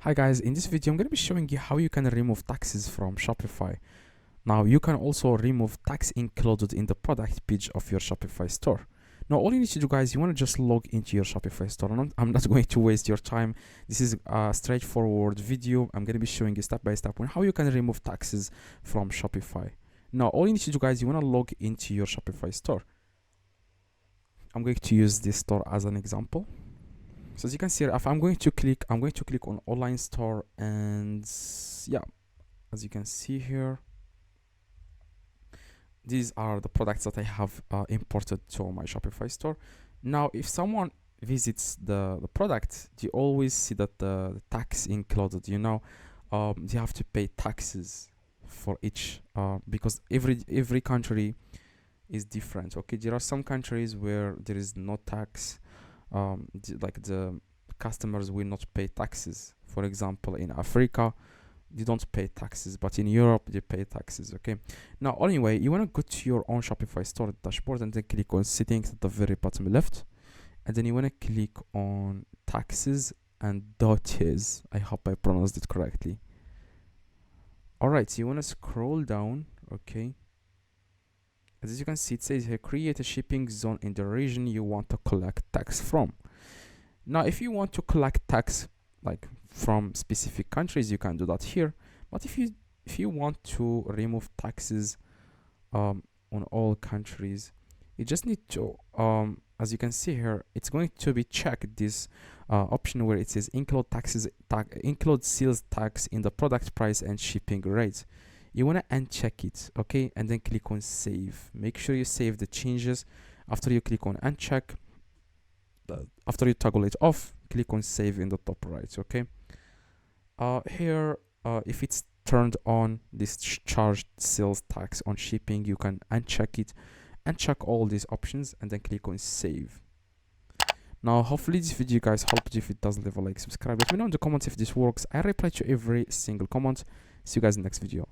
Hi guys, in this video I'm going to be showing you how you can remove taxes from Shopify. Now you can also remove tax included in the product page of your Shopify store. Now all you need to do, guys, you want to just log into your Shopify store. And I'm not going to waste your time. This is a straightforward video. I'm going to be showing you step by step on how you can remove taxes from Shopify. Now all you need to do, guys, you want to log into your Shopify store. I'm going to use this store as an example. So as you can see here, if I'm going to click on online store, and yeah, as you can see here, these are the products that I have imported to my Shopify store. Now if someone visits the product, you always see that the tax included, you have to pay taxes for each because every country is different. Okay, there are some countries where there is no tax, like the customers will not pay taxes. For example, in Africa they don't pay taxes, but in Europe they pay taxes. Okay, now anyway, you want to go to your own Shopify store dashboard and then click on settings at the very bottom left, and then you want to click on taxes and duties. I hope I pronounced it correctly. All right, so you want to scroll down. Okay, as you can see, it says here, create a shipping zone in the region you want to collect tax from. Now if you want to collect tax like from specific countries, you can do that here. But if you want to remove taxes on all countries, you just need to as you can see here, it's going to be checked this option where it says include include sales tax in the product price and shipping rates. You want to uncheck it, okay, and then click on save. Make sure you save the changes. After you click on uncheck, after you toggle it off, click on save in the top right. Okay, here if it's turned on, this charged sales tax on shipping, you can uncheck it, uncheck all these options, and then click on save. Now hopefully this video, guys, helped you. If it does, leave a like, subscribe, let me know in the comments if this works. I reply to every single comment. See you guys in the next video.